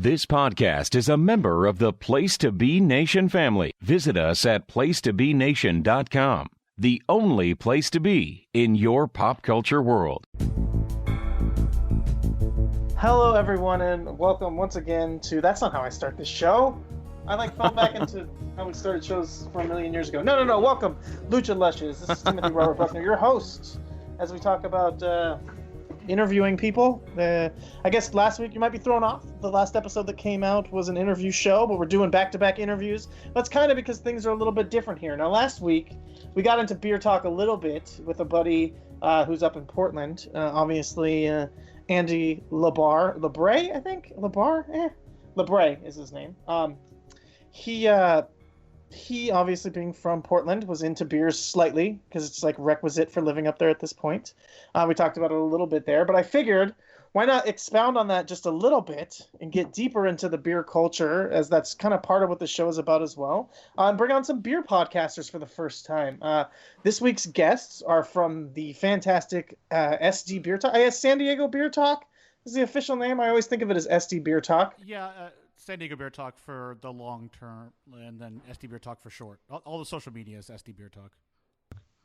This podcast is a member of the Place to Be Nation family. Visit us at placetobenation.com, the only place to be in your pop culture world. Hello, everyone, and welcome once again to... That's not how I start this show. I fell back into how we started shows from a million years ago. No. Welcome, Lucha Lushes. This is Timothy Robert Buckner, your host, as we talk about interviewing people. I guess last week you might be thrown off. The last episode that came out was an interview show, but we're doing back-to-back interviews. That's kind of because things are a little bit different here. Now, last week, we got into beer talk a little bit with a buddy who's up in Portland. Obviously, Andy Labray, I think? Labray is his name. He obviously, being from Portland, was into beers slightly because it's like requisite for living up there at this point. We talked about it a little bit there, but I figured why not expound on that just a little bit and get deeper into the beer culture, as that's kind of part of what the show is about as well. And bring on some beer podcasters for the first time. This week's guests are from the fantastic SD Beer Talk. I guess San Diego Beer Talk is the official name. I always think of it as SD Beer Talk. Yeah, San Diego Beer Talk for the long term, and then SD Beer Talk for short. All the social media is SD Beer Talk.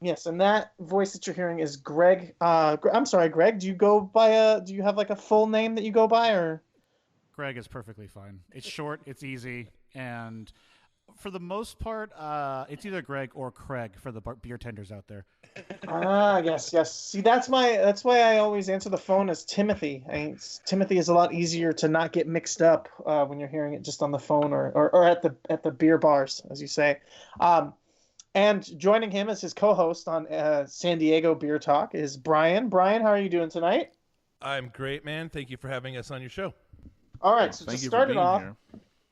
Yes, and that voice that you're hearing is Greg. I'm sorry, Greg. Do you have like a full name that you go by, or? Greg is perfectly fine. It's short, it's easy, and for the most part, it's either Greg or Craig for the beer tenders out there. Yes. See, that's why I always answer the phone as Timothy. Timothy is a lot easier to not get mixed up when you're hearing it just on the phone or at the beer bars, as you say. And joining him as his co-host on San Diego Beer Talk is Brian. Brian, how are you doing tonight? I'm great, man. Thank you for having us on your show. All right, so to start it off,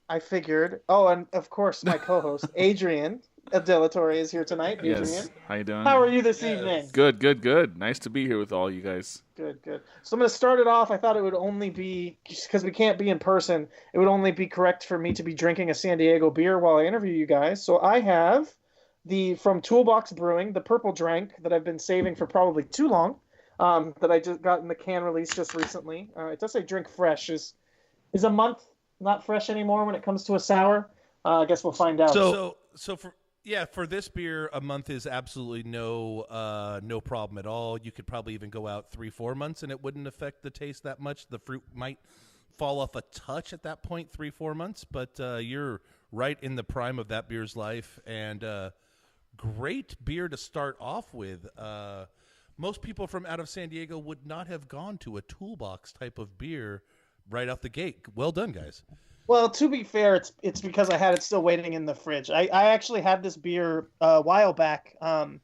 I figured. Oh, and of course, my co-host Adrian Delatorre is here tonight. Adrian, yes. How you doing? How are you this evening? Good. Nice to be here with all you guys. Good. So I'm going to start it off. I thought it would only be, because we can't be in person, it would only be correct for me to be drinking a San Diego beer while I interview you guys. So I have from Toolbox Brewing, the Purple Drank that I've been saving for probably too long, that I just got in the can release just recently. It does say drink fresh. Is a month not fresh anymore when it comes to a sour? I guess we'll find out. So for this beer, a month is absolutely no problem at all. You could probably even go out 3-4 months and it wouldn't affect the taste that much. The fruit might fall off a touch at that point, 3-4 months, but you're right in the prime of that beer's life, and great beer to start off with. Most people from out of San Diego would not have gone to a Toolbox type of beer right out the gate. Well done, guys. Well, to be fair, it's because I had it still waiting in the fridge. I actually had this beer a while back on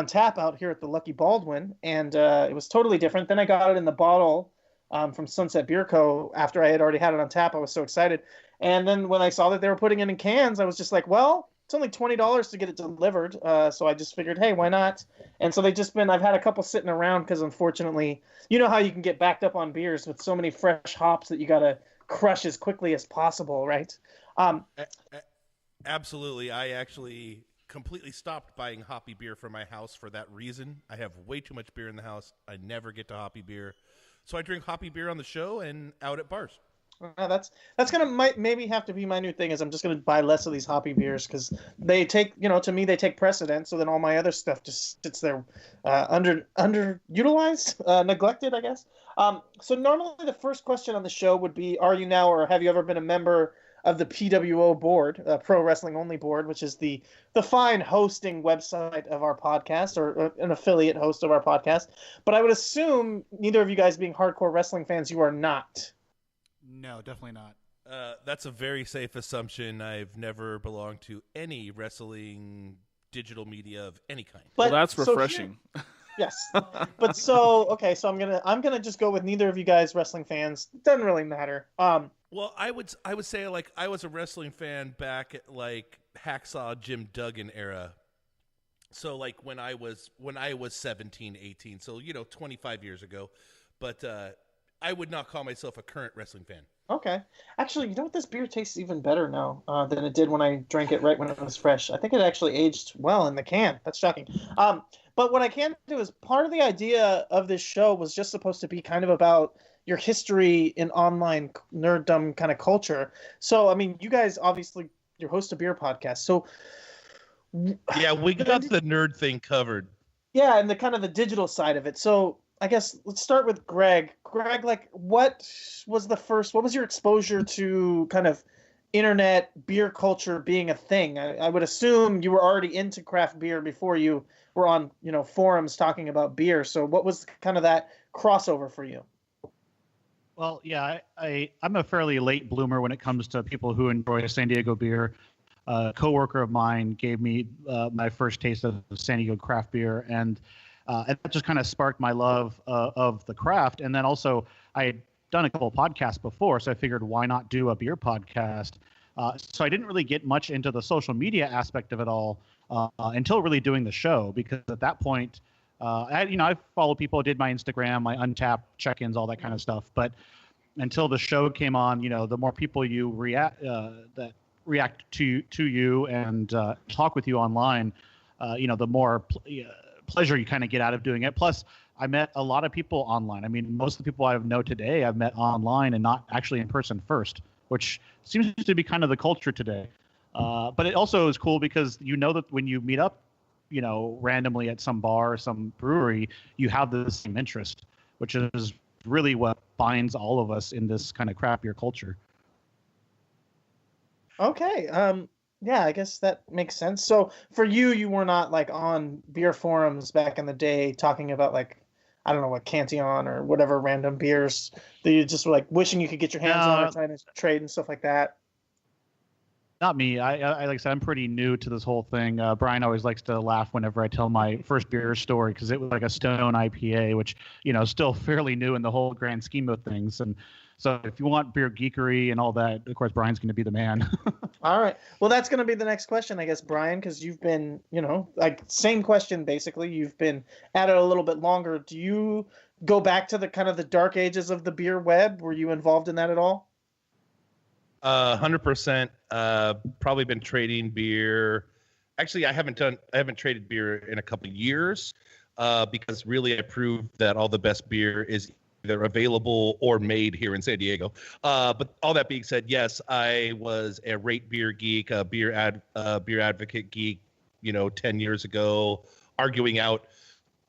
tap out here at the Lucky Baldwin, and it was totally different. Then I got it in the bottle from Sunset Beer Co. after I had already had it on tap. I was so excited. And then when I saw that they were putting it in cans, I was just like, well, it's only $20 to get it delivered. So I just figured, hey, why not? And so I've had a couple sitting around because unfortunately, you know how you can get backed up on beers with so many fresh hops that you got to crush as quickly as possible, right? Absolutely. I actually completely stopped buying hoppy beer for my house for that reason. I have way too much beer in the house. I never get to hoppy beer. So I drink hoppy beer on the show and out at bars. That's gonna maybe have to be my new thing. Is I'm just gonna buy less of these hoppy beers because they take, to me they take precedence. So then all my other stuff just sits there, underutilized, neglected, I guess. So normally the first question on the show would be, are you now or have you ever been a member of the PWO board, Pro Wrestling Only board, which is the fine hosting website of our podcast, or an affiliate host of our podcast. But I would assume neither of you guys, being hardcore wrestling fans, you are not. No, definitely not. That's a very safe assumption. I've never belonged to any wrestling digital media of any kind. Well, that's refreshing. Yes, but so I'm gonna just go with neither of you guys wrestling fans. It doesn't really matter. Well, I would say like I was a wrestling fan back at like Hacksaw Jim Duggan era. So like when I was 17, 18, so 25 years ago, but I would not call myself a current wrestling fan. Okay. Actually, you know what? This beer tastes even better now than it did when I drank it right when it was fresh. I think it actually aged well in the can. That's shocking. But what I can do is, part of the idea of this show was just supposed to be kind of about your history in online nerddom kind of culture. So, I mean, you guys obviously you're host a beer podcast. So, Yeah, we got the nerd thing covered. yeah, and the kind of the digital side of it. So, I guess let's start with Greg. Greg, like, what was your exposure to kind of internet beer culture being a thing? I would assume you were already into craft beer before you were on, forums talking about beer. So what was kind of that crossover for you? Well, yeah, I'm a fairly late bloomer when it comes to people who enjoy San Diego beer. A coworker of mine gave me my first taste of San Diego craft beer, and that just kind of sparked my love of the craft. And then also, I had done a couple of podcasts before, so I figured why not do a beer podcast? So I didn't really get much into the social media aspect of it all until really doing the show, because at that point, I followed people, did my Instagram, my Untapped check-ins, all that kind of stuff. But until the show came on, the more people you react to you and talk with you online, the more pleasure you kind of get out of doing it. Plus, I met a lot of people online. I mean, most of the people I know today I've met online and not actually in person first, which seems to be kind of the culture today. But it also is cool because that when you meet up, randomly at some bar or some brewery, you have the same interest, which is really what binds all of us in this kind of craft beer culture. Okay. Yeah, I guess that makes sense. So for you, you were not like on beer forums back in the day talking about like, I don't know, what Cantillon or whatever random beers that you just were like wishing you could get your hands on or trying to trade and stuff like that. Not me. I like I said, I'm pretty new to this whole thing. Brian always likes to laugh whenever I tell my first beer story because it was like a Stone IPA, which, is still fairly new in the whole grand scheme of things. And so if you want beer geekery and all that, of course, Brian's going to be the man. All right. Well, that's going to be the next question, I guess, Brian, because you've been, like same question, basically. You've been at it a little bit longer. Do you go back to the kind of the dark ages of the beer web? Were you involved in that at all? 100%. Probably been trading beer. Actually, I haven't traded beer in a couple of years because really I proved that all the best beer is either available or made here in San Diego. But all that being said, yes, I was a rate beer geek, a beer advocate geek, 10 years ago, arguing out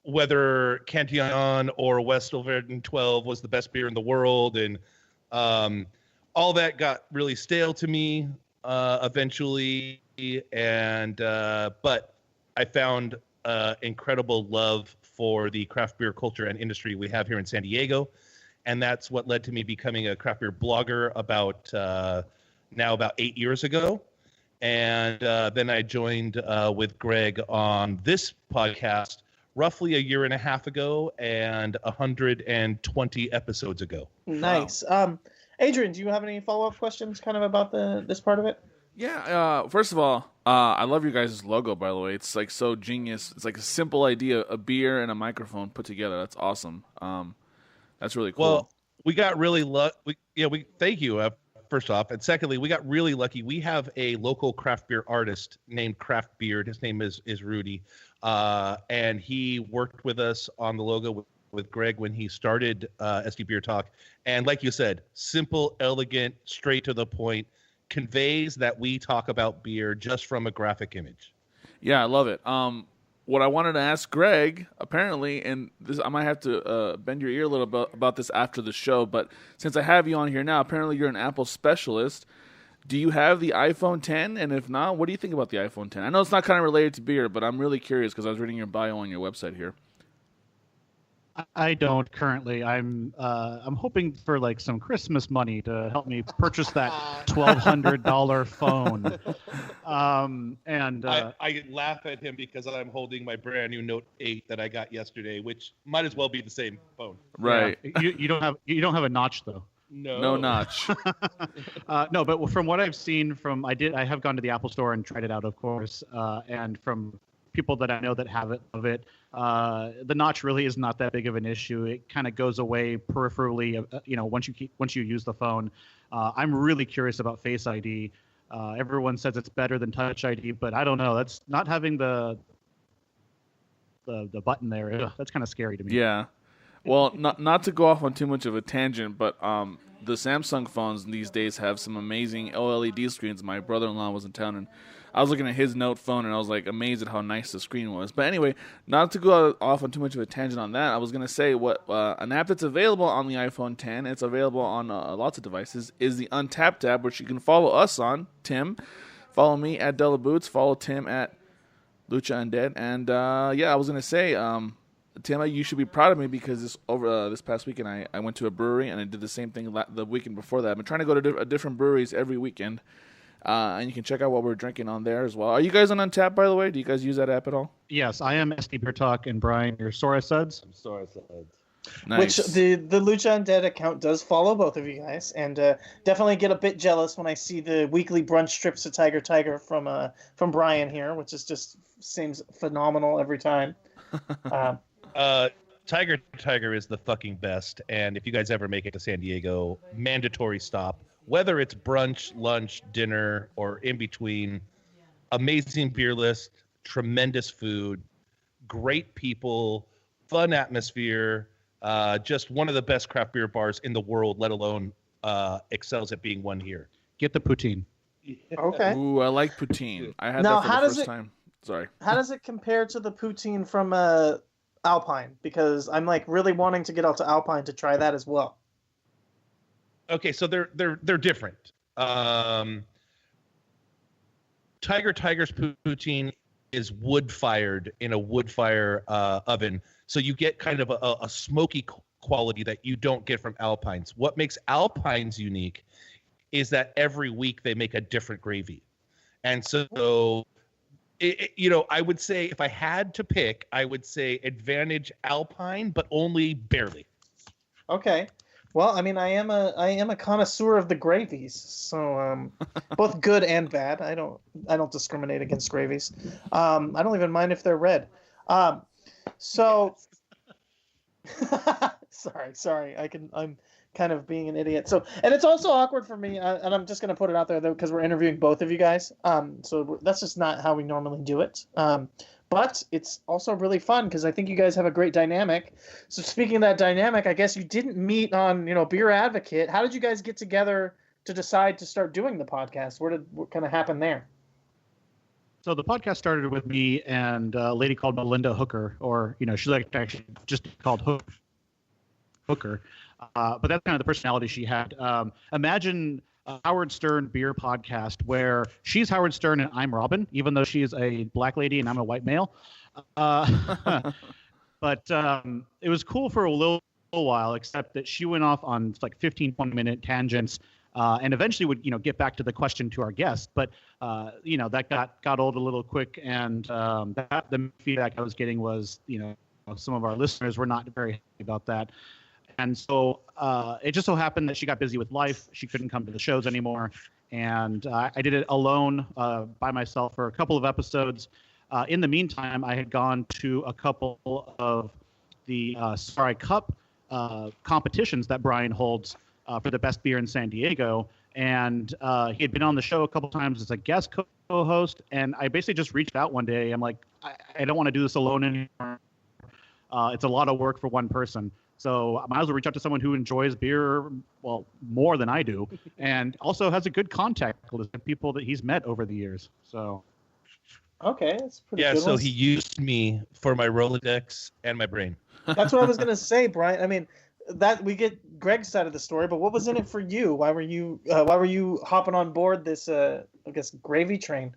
whether Cantillon or Westelverden 12 was the best beer in the world. And all that got really stale to me eventually. But I found incredible love for the craft beer culture and industry we have here in San Diego. And that's what led to me becoming a craft beer blogger about 8 years ago. And then I joined with Greg on this podcast roughly a year and a half ago and 120 episodes ago. Nice. Wow. Adrian, do you have any follow-up questions kind of about this part of it? Yeah, first of all, I love your guys' logo, by the way. It's like so genius. It's like a simple idea, a beer and a microphone put together. That's awesome. That's really cool. Well, we got really lucky. Thank you, first off. And secondly, we got really lucky. We have a local craft beer artist named Craft Beard. His name is Rudy. And he worked with us on the logo with Greg when he started SD Beer Talk. And like you said, simple, elegant, straight to the point, conveys that we talk about beer just from a graphic image. Yeah, I love it. What I wanted to ask Greg, apparently, and this, I might have to bend your ear a little bit about this after the show, but since I have you on here now, apparently you're an Apple specialist. Do you have the iPhone 10? And if not, what do you think about the iPhone 10? I know it's not kind of related to beer, but I'm really curious because I was reading your bio on your website here. I don't currently. I'm hoping for like some Christmas money to help me purchase that $1,200 phone. I laugh at him because I'm holding my brand new Note 8 that I got yesterday, which might as well be the same phone. Right. Yeah, you don't have a notch though. No notch. No, but from what I've seen I have gone to the Apple Store and tried it out, of course, and from people that I know that have it, the notch really is not that big of an issue. It kind of goes away peripherally, once you use the phone. I'm really curious about Face ID. Everyone says it's better than Touch ID, but I don't know. That's not having the button there. Ugh, that's kind of scary to me. Yeah. Well, not to go off on too much of a tangent, but the Samsung phones these days have some amazing OLED screens. My brother-in-law was in town, and I was looking at his Note phone, and I was like amazed at how nice the screen was. But anyway, not to go off on too much of a tangent on that, I was going to say what an app that's available on the iPhone 10, it's available on lots of devices, is the Untapped app, which you can follow us on. Tim, follow me at Della Boots, follow Tim at Lucha Undead, and I was going to say, Tim, you should be proud of me because this past weekend I went to a brewery and I did the same thing the weekend before that. I've been trying to go to different breweries every weekend, and you can check out what we're drinking on there as well. Are you guys on Untapped, by the way? Do you guys use that app at all? Yes, I am SD Beer Talk, and Brian, you're Sora Suds. I'm sorry, Suds. Which Nice. the Lucha Undead account does follow both of you guys, and definitely get a bit jealous when I see the weekly brunch strips of Tiger from Brian here, which is just seems phenomenal every time. Tiger is the fucking best, and if you guys ever make it to San Diego, mandatory stop. Whether it's brunch, lunch, dinner, or in between, amazing beer list, tremendous food, great people, fun atmosphere, just one of the best craft beer bars in the world, let alone excels at being one here. Get the poutine. Okay. Ooh, I like poutine. I had Now, that for the first time. Sorry. How does it compare to the poutine from Alpine? Because I'm like really wanting to get out to Alpine to try that as well. Okay, so they're different. Tiger's poutine is wood fired in a wood fire oven, so you get kind of a smoky quality that you don't get from Alpine's. What makes Alpine's unique is that every week they make a different gravy, and so I would say if I had to pick, I would say advantage Alpine, but only barely. Okay. Well, I mean, I am a connoisseur of the gravies, so both good and bad. I don't discriminate against gravies. I don't even mind if they're red. So sorry. I'm kind of being an idiot. So, and it's also awkward for me, and I'm just going to put it out there though because we're interviewing both of you guys. So that's just not how we normally do it. But it's also really fun because I think you guys have a great dynamic. So speaking of that dynamic, I guess you didn't meet on, Beer Advocate. How did you guys get together to decide to start doing the podcast? What kind of happened there? So the podcast started with me and a lady called Melinda Hooker, or, she's like actually just called Hooker. But that's kind of the personality she had. Imagine Howard Stern beer podcast where she's Howard Stern and I'm Robin, even though she's a black lady and I'm a white male. But it was cool for a little while, except that she went off on like 15, 20-minute tangents and eventually would, get back to the question to our guest. But, that got old a little quick. And the feedback I was getting was, some of our listeners were not very happy about that. And so it just so happened that she got busy with life. She couldn't come to the shows anymore. And I did it alone by myself for a couple of episodes. In the meantime, I had gone to a couple of the Sarai Cup competitions that Brian holds for the best beer in San Diego. And he had been on the show a couple times as a guest co-host. And I basically just reached out one day. I'm like, I don't want to do this alone anymore. It's a lot of work for one person. So I might as well reach out to someone who enjoys beer, well, more than I do, and also has a good contact list of people that he's met over the years. So, okay, that's pretty. Yeah, good so ones. he used me for my Rolodex and my brain. That's what I was gonna say, Brian. I mean, that we get Greg's side of the story, but what was in it for you? Why were you hopping on board this, I guess, gravy train?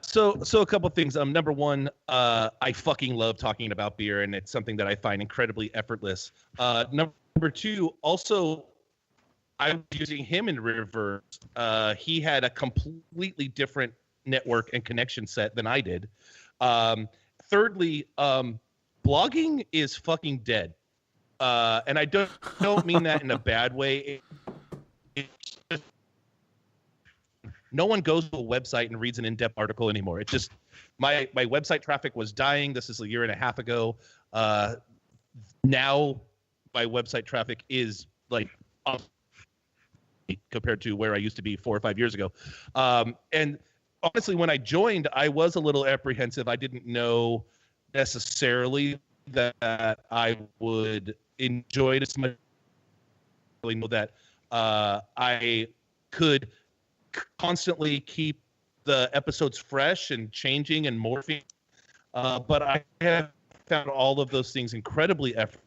So a couple things. Number one, I fucking love talking about beer, and it's something that I find incredibly effortless. Number two, also, I was using him in reverse. He had a completely different network and connection set than I did. Thirdly, blogging is fucking dead, and I don't mean that in a bad way. No one goes to a website and reads an in-depth article anymore. It's just my website traffic was dying. This is a year and a half ago. Now my website traffic is like up compared to where I used to be 4 or 5 years ago. And honestly, when I joined, I was a little apprehensive. I didn't know necessarily that I would enjoy it as much. I really know that I could constantly keep the episodes fresh and changing and morphing. But I have found all of those things incredibly effortless.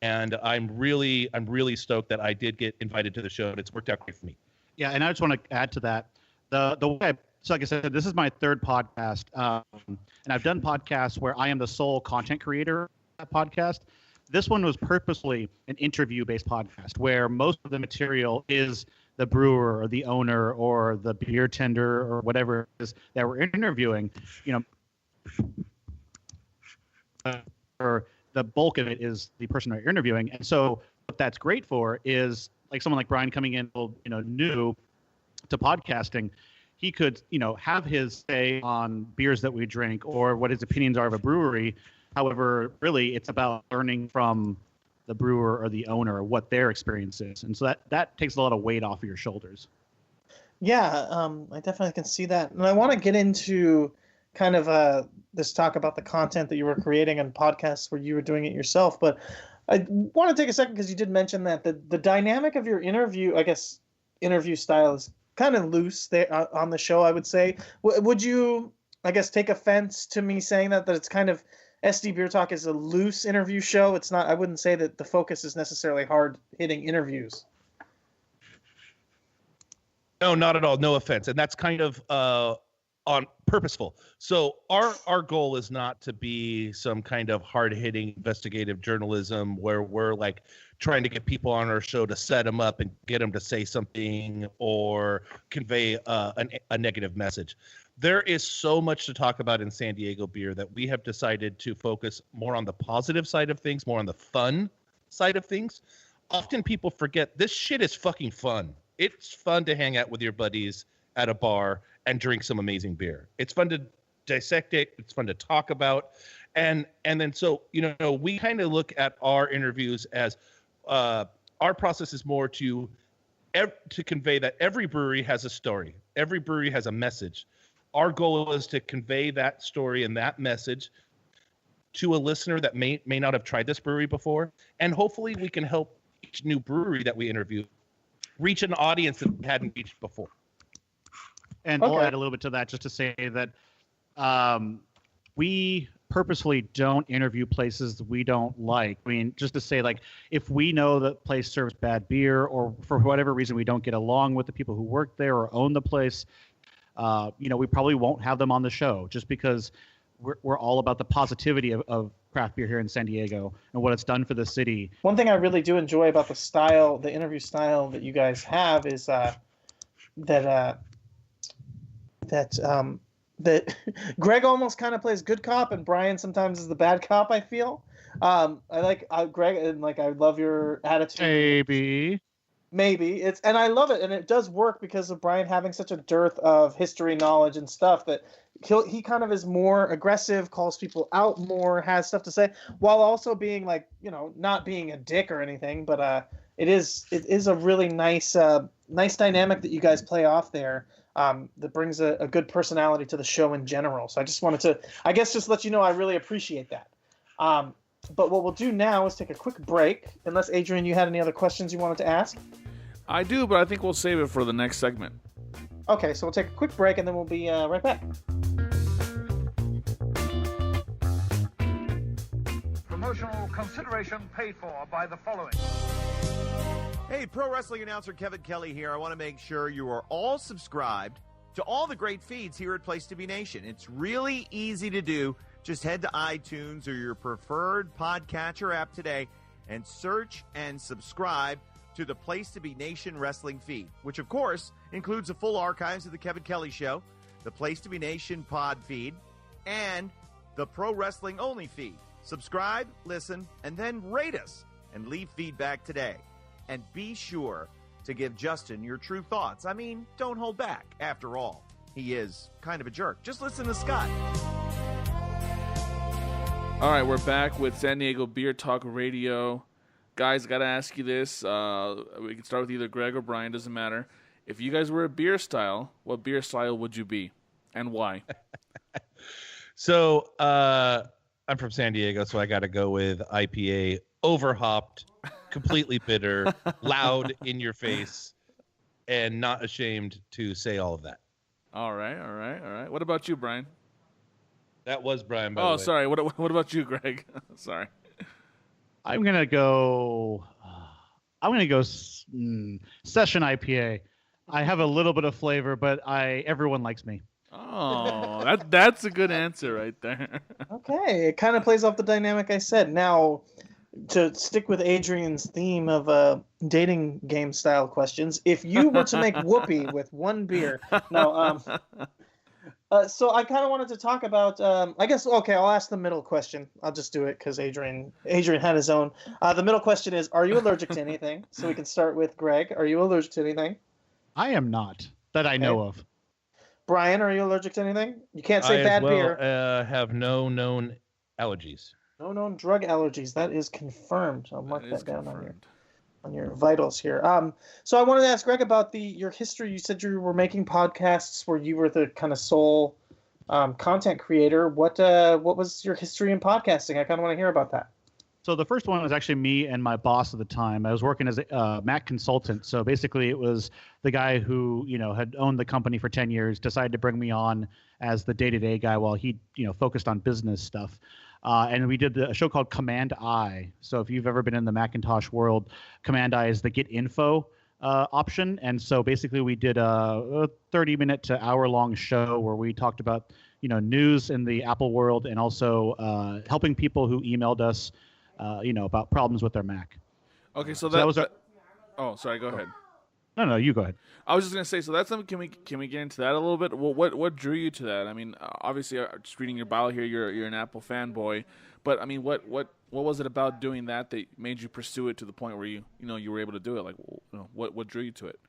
And I'm really stoked that I did get invited to the show, and it's worked out great for me. Yeah, and I just want to add to that. The way so like I said, this is my third podcast, and I've done podcasts where I am the sole content creator of that podcast. This one was purposely an interview-based podcast where most of the material is the brewer or the owner or the beer tender or whatever it is that we're interviewing. Or the bulk of it is the person we're interviewing. And so what that's great for is like someone like Brian coming in, new to podcasting, he could, have his say on beers that we drink or what his opinions are of a brewery. However, really it's about learning from the brewer or the owner or what their experience is. And so that takes a lot of weight off of your shoulders. Yeah, I definitely can see that. And I want to get into kind of this talk about the content that you were creating on podcasts where you were doing it yourself. But I want to take a second because you did mention that the dynamic of your interview, I guess, interview style is kind of loose there on the show, I would say. Would you, I guess, take offense to me saying that it's kind of SD Beer Talk is a loose interview show? It's not. I wouldn't say that the focus is necessarily hard-hitting interviews. No, not at all. No offense. And that's kind of on purposeful. So our goal is not to be some kind of hard-hitting investigative journalism where we're like trying to get people on our show to set them up and get them to say something or convey a negative message. There is so much to talk about in San Diego beer that we have decided to focus more on the positive side of things, more on the fun side of things. Often people forget this shit is fucking fun. It's fun to hang out with your buddies at a bar and drink some amazing beer. It's fun to dissect it. It's fun to talk about. And then so, we kind of look at our interviews as our process is more to convey that every brewery has a story. Every brewery has a message. Our goal is to convey that story and that message to a listener that may not have tried this brewery before. And hopefully we can help each new brewery that we interview reach an audience that we hadn't reached before. And I'll add a little bit to that just to say that we purposefully don't interview places we don't like. I mean, just to say, like, if we know that place serves bad beer or for whatever reason we don't get along with the people who work there or own the place, we probably won't have them on the show just because we're all about the positivity of craft beer here in San Diego and what it's done for the city. One thing I really do enjoy about the interview style that you guys have is that Greg almost kind of plays good cop and Brian sometimes is the bad cop, I feel. I like Greg, and I love your attitude. Maybe and I love it, and it does work because of Brian having such a dearth of history knowledge and stuff that he kind of is more aggressive, calls people out more, has stuff to say, while also being not being a dick or anything. But it is a really nice dynamic that you guys play off there. That brings a good personality to the show in general. So I just wanted to, I guess, just let you know I really appreciate that. But what we'll do now is take a quick break. Unless, Adrian, you had any other questions you wanted to ask? I do, but I think we'll save it for the next segment. Okay, so we'll take a quick break and then we'll be right back. Promotional consideration paid for by the following. Hey, pro wrestling announcer Kevin Kelly here. I want to make sure you are all subscribed to all the great feeds here at Place to Be Nation. It's really easy to do. Just head to iTunes or your preferred podcatcher app today and search and subscribe to the Place to Be Nation wrestling feed, which, of course, includes the full archives of the Kevin Kelly Show, the Place to Be Nation pod feed, and the Pro Wrestling Only feed. Subscribe, listen, and then rate us and leave feedback today. And be sure to give Justin your true thoughts. I mean, don't hold back. After all, he is kind of a jerk. Just listen to Scott. All right, we're back with San Diego Beer Talk Radio. Guys, got to ask you this. We can start with either Greg or Brian, doesn't matter. If you guys were a beer style, what beer style would you be and why? So I'm from San Diego, so I got to go with IPA, overhopped, completely bitter, loud in your face, and not ashamed to say all of that. All right. What about you, Brian? That was Brian, by the way. Sorry. What about you, Greg? Sorry. I'm gonna go. Session IPA. I have a little bit of flavor, but everyone likes me. Oh, that's a good answer right there. Okay, it kind of plays off the dynamic I said. Now, to stick with Adrian's theme of dating game style questions, if you were to make whoopee with one beer, no, so I kind of wanted to talk about. I guess okay, I'll ask the middle question. I'll just do it because Adrian had his own. The middle question is: are you allergic to anything? So we can start with Greg. Are you allergic to anything? I am not that I know of. Brian, are you allergic to anything? You can't say bad beer. Have no known allergies. No known drug allergies. That is confirmed. I'll mark that down confirmed. on your vitals here. So I wanted to ask Greg about your history. You said you were making podcasts where you were the kind of sole content creator. What was your history in podcasting? I kind of want to hear about that. So the first one was actually me and my boss at the time. I was working as a Mac consultant. So basically it was the guy who, had owned the company for 10 years, decided to bring me on as the day-to-day guy while he, focused on business stuff. And we did a show called Command I. So if you've ever been in the Macintosh world, Command I is the get info option. And so basically we did a 30-minute to hour-long show where we talked about, news in the Apple world and also helping people who emailed us about problems with their Mac. Okay, so that was Oh, sorry. Go ahead. No, you go ahead. I was just gonna say. So that's something. Can we get into that a little bit? Well, what drew you to that? I mean, obviously, just reading your bio here, you're an Apple fanboy. But I mean, what was it about doing that made you pursue it to the point where you were able to do it? Like, what drew you to it?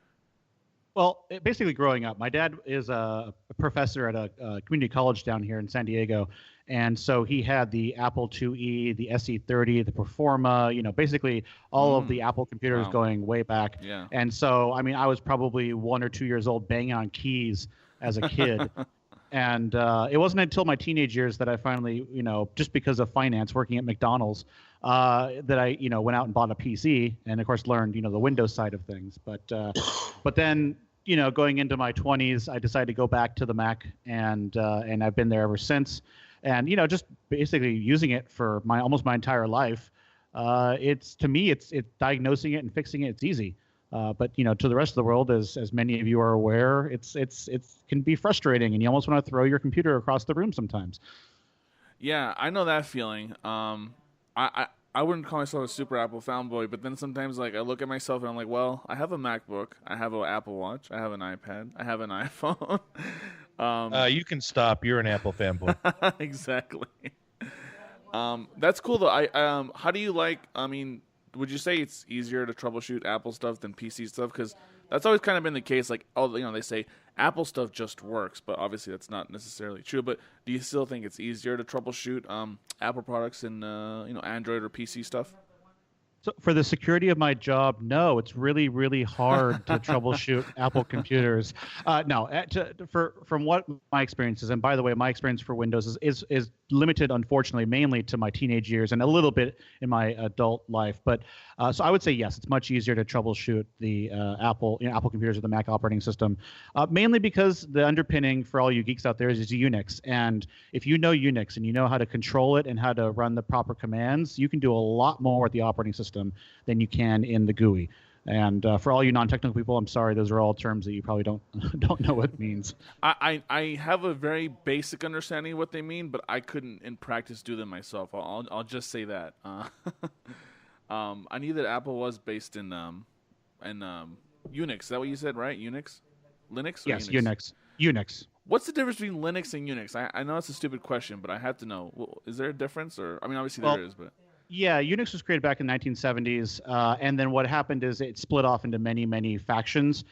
Well, basically, growing up, my dad is a professor at a community college down here in San Diego, and so he had the Apple IIe, the SE30, the Performa, basically all of the Apple computers going way back. Yeah. And so, I mean, I was probably 1 or 2 years old banging on keys as a kid. And it wasn't until my teenage years that I finally, just because of finance, working at McDonald's, that I, went out and bought a PC and, of course, learned, the Windows side of things. But then, going into my 20s, I decided to go back to the Mac, and I've been there ever since. And, just basically using it for almost my entire life. It's diagnosing it and fixing it. It's easy. But to the rest of the world, as many of you are aware, it can be frustrating, and you almost want to throw your computer across the room sometimes. Yeah, I know that feeling. I wouldn't call myself a super Apple fanboy, but then sometimes I look at myself and I'm like, well, I have a MacBook, I have an Apple Watch, I have an iPad, I have an iPhone. You can stop. You're an Apple fanboy. Exactly. That's cool though. How do you like? I mean, would you say it's easier to troubleshoot Apple stuff than PC stuff? Because that's always kind of been the case. Like, they say Apple stuff just works, but obviously that's not necessarily true. But do you still think it's easier to troubleshoot Apple products than Android or PC stuff? So for the security of my job, no, it's really, really hard to troubleshoot Apple computers. From what my experience is, and by the way, my experience for Windows is limited, unfortunately, mainly to my teenage years and a little bit in my adult life. But so I would say yes, it's much easier to troubleshoot the Apple computers or the Mac operating system, mainly because the underpinning for all you geeks out there is Unix. And if you know Unix and you know how to control it and how to run the proper commands, you can do a lot more with the operating system than you can in the GUI. And for all you non-technical people, I'm sorry, those are all terms that you probably don't know what it means. I have a very basic understanding of what they mean, but I couldn't in practice do them myself. I'll just say that. I knew that Apple was based in Unix. Is that what you said, right? Unix? Linux? Or Yes, Unix? Unix. What's the difference between Linux and Unix? I know it's a stupid question, but I have to know. Is there a difference? Or I mean, obviously there is, but... Yeah, Unix was created back in the 1970s, and then what happened is it split off into many, many factions.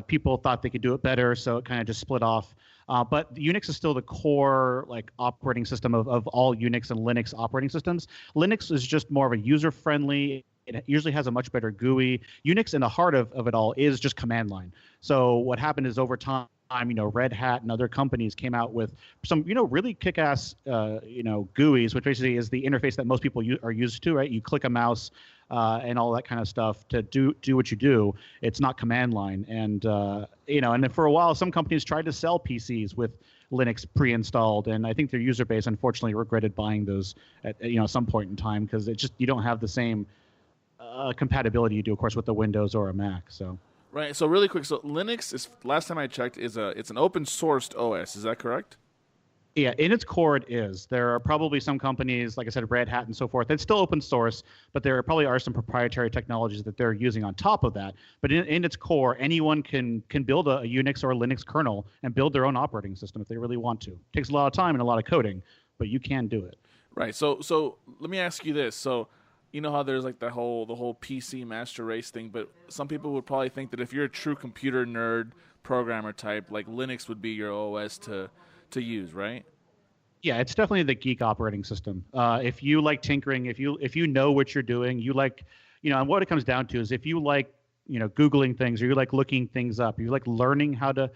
People thought they could do it better, so it kind of just split off. But Unix is still the core operating system of all Unix and Linux operating systems. Linux is just more of a user-friendly. It usually has a much better GUI. Unix, in the heart of it all, is just command line. So what happened is over time, Red Hat and other companies came out with some, really kick-ass, GUIs, which basically is the interface that most people are used to, right? You click a mouse and all that kind of stuff to do what you do. It's not command line. And, and then for a while, some companies tried to sell PCs with Linux pre-installed. And I think their user base, unfortunately, regretted buying those at some point in time because you don't have the same compatibility you do, of course, with the Windows or a Mac. So. Right. So really quick. So Linux is, last time I checked, it's an open sourced OS. Is that correct? Yeah, in its core, it is. There are probably some companies, like I said, Red Hat and so forth. It's still open source, but there probably are some proprietary technologies that they're using on top of that. But in its core, anyone can build a Unix or a Linux kernel and build their own operating system if they really want to. It takes a lot of time and a lot of coding, but you can do it. Right. So let me ask you this. So you know how there's like the whole PC master race thing, but some people would probably think that if you're a true computer nerd programmer type, like Linux would be your OS to use, right? Yeah, it's definitely the geek operating system. If you like tinkering, if you know what you're doing, you like, and what it comes down to is if you like, Googling things or you like looking things up, you like learning how to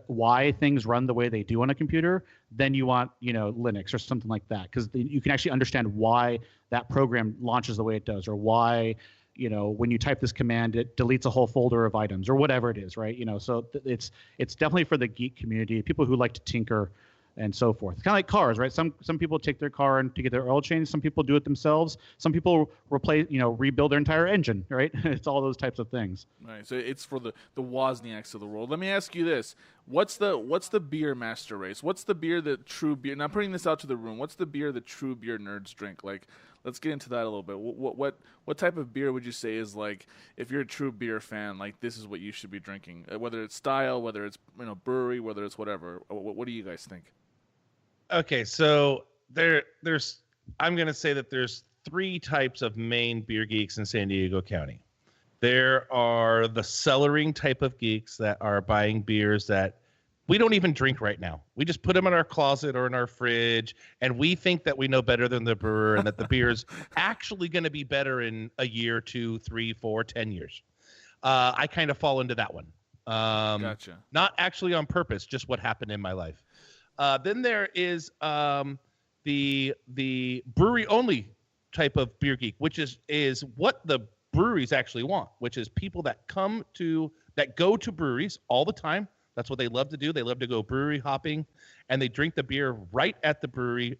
why things run the way they do on a computer, then you want, Linux or something like that, because you can actually understand why that program launches the way it does, or why, when you type this command, it deletes a whole folder of items or whatever it is, right? So it's definitely for the geek community, people who like to tinker and so forth. It's kind of like cars, right? Some people take their car and to get their oil changed. Some people do it themselves. Some people rebuild their entire engine, right? It's all those types of things. Right. So it's for the Wozniaks of the world. Let me ask you this: what's the beer master race? What's the beer that true beer? Now, putting this out to the room, what's the beer that true beer nerds drink? Like, let's get into that a little bit. What type of beer would you say is like, if you're a true beer fan, like this is what you should be drinking? Whether it's style, whether it's brewery, whether it's whatever. What do you guys think? Okay, so there's I'm going to say that there's 3 types of main beer geeks in San Diego County. There are the cellaring type of geeks that are buying beers that we don't even drink right now. We just put them in our closet or in our fridge, and we think that we know better than the brewer and that the beer is actually going to be better in a year, 2, 3, 4, 10 years. I kind of fall into that one. Gotcha. Not actually on purpose, just what happened in my life. Then there is the brewery only type of beer geek, which is what the breweries actually want, which is people that go to breweries all the time. That's what they love to do. They love to go brewery hopping, and they drink the beer right at the brewery.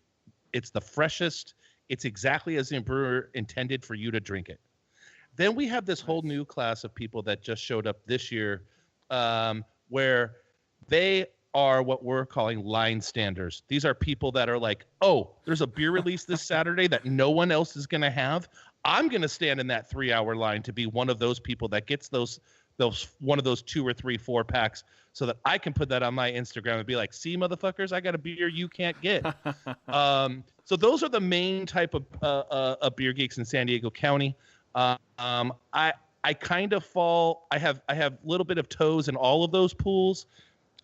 It's the freshest. It's exactly as the brewer intended for you to drink it. Then we have this whole new class of people that just showed up this year, where they are what we're calling line standers. These are people that are like, oh, there's a beer release this Saturday that no one else is going to have. I'm going to stand in that 3-hour line to be one of those people that gets those one of those 2 or 3, 4 packs so that I can put that on my Instagram and be like, see, motherfuckers, I got a beer you can't get. So those are the main type of beer geeks in San Diego County. I kind of fall. I have a little bit of toes in all of those pools.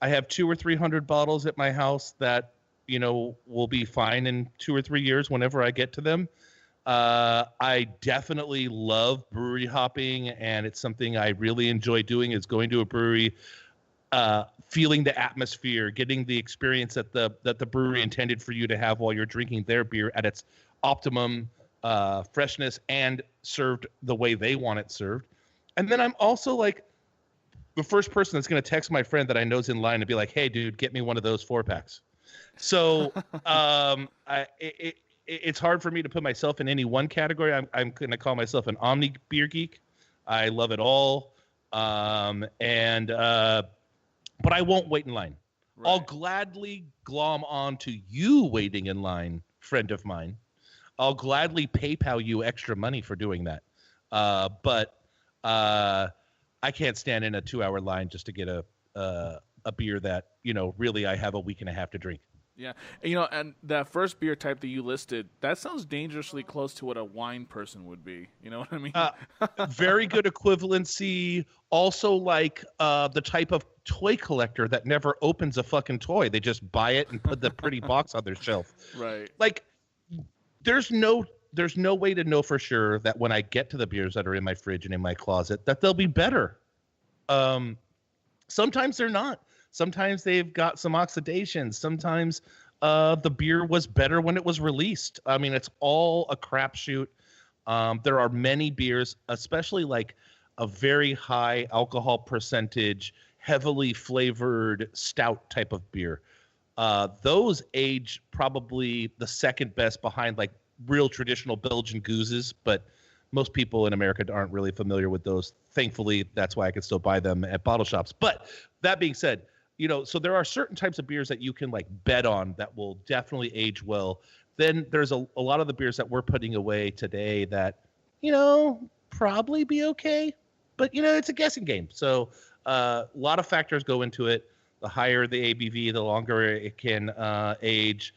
I have 200 or 300 bottles at my house that, will be fine in 2 or 3 years whenever I get to them. I definitely love brewery hopping, and it's something I really enjoy doing is going to a brewery, feeling the atmosphere, getting the experience that the brewery intended for you to have while you're drinking their beer at its optimum freshness and served the way they want it served. And then I'm also like the first person that's going to text my friend that I know is in line and be like, hey, dude, get me one of those 4-packs. So it's hard for me to put myself in any one category. I'm going to call myself an omni beer geek. I love it all. But I won't wait in line. Right. I'll gladly glom on to you waiting in line, friend of mine. I'll gladly PayPal you extra money for doing that. But I can't stand in a 2-hour line just to get a beer that, really I have a week and a half to drink. Yeah. And that first beer type that you listed, that sounds dangerously close to what a wine person would be. You know what I mean? Very good equivalency. Also like the type of toy collector that never opens a fucking toy. They just buy it and put the pretty box on their shelf. Right. Like there's no way to know for sure that when I get to the beers that are in my fridge and in my closet that they'll be better. Sometimes they're not. Sometimes they've got some oxidation. Sometimes the beer was better when it was released. I mean, it's all a crapshoot. There are many beers, especially like a very high alcohol percentage, heavily flavored stout type of beer. Those age probably the second best behind like real traditional Belgian gooses, but most people in America aren't really familiar with those. Thankfully, that's why I can still buy them at bottle shops. But that being said, so there are certain types of beers that you can like bet on that will definitely age well. Then there's a lot of the beers that we're putting away today that, probably be okay. But, it's a guessing game. So a lot of factors go into it. The higher the ABV, the longer it can age.